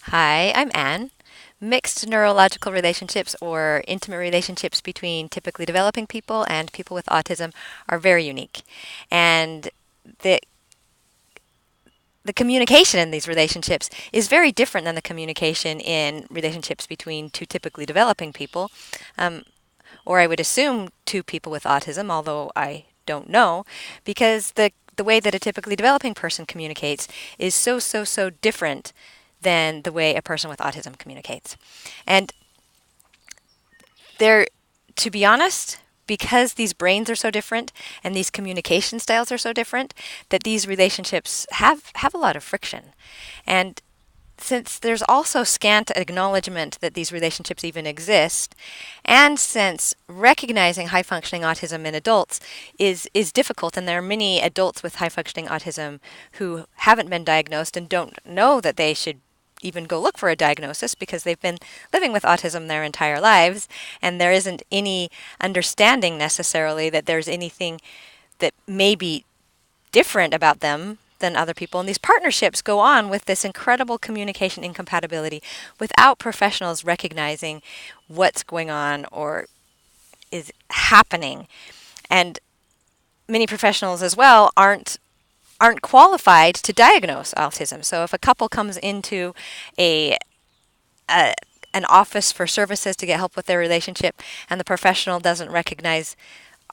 Hi, I'm Anne. Mixed neurological relationships or intimate relationships between typically developing people and people with autism are very unique. And the the communication in these relationships is very different than the communication in relationships between two typically developing people, um, or I would assume two people with autism, although I don't know, because the way that a typically developing person communicates is so different than the way a person with autism communicates. And they're, to be honest, because these brains are so different and these communication styles are so different, that these relationships have a lot of friction. And since there's also scant acknowledgement that these relationships even exist, and since recognizing high functioning autism in adults is difficult, and there are many adults with high functioning autism who haven't been diagnosed and don't know that they should even go look for a diagnosis because they've been living with autism their entire lives, and there isn't any understanding necessarily that there's anything that may be different about them than other people. And these partnerships go on with this incredible communication incompatibility without professionals recognizing what's going on or is happening. And many professionals as well aren't qualified to diagnose autism. So if a couple comes into a, a an office for services to get help with their relationship and the professional doesn't recognize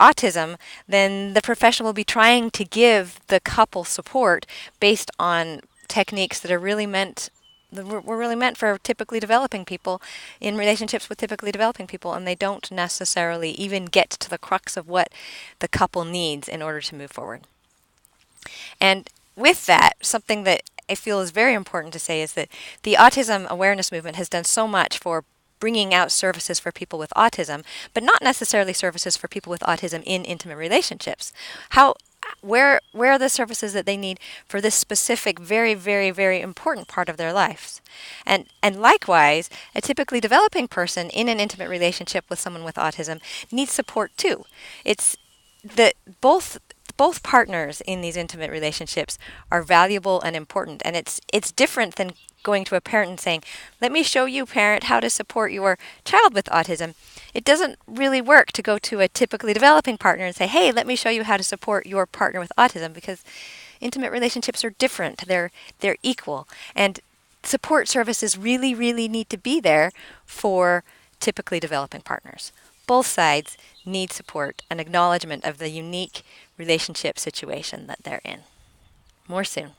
autism, then the professional will be trying to give the couple support based on techniques that are really meant were really meant for typically developing people in relationships with typically developing people, and they don't necessarily even get to the crux of what the couple needs in order to move forward. And with that, something that I feel is very important to say is that the autism awareness movement has done so much for bringing out services for people with autism, but not necessarily services for people with autism in intimate relationships. How where are the services that they need for this specific very important part of their lives? And likewise, a typically developing person in an intimate relationship with someone with autism needs support too. It's that both partners in these intimate relationships are valuable and important, and it's different than going to a parent and saying, "Let me show you, parent, how to support your child with autism." It doesn't really work to go to a typically developing partner and say, "Hey, let me show you how to support your partner with autism," because intimate relationships are different. They're equal, and support services really need to be there for typically developing partners. Both sides need support and acknowledgement of the unique relationship situation that they're in. More soon.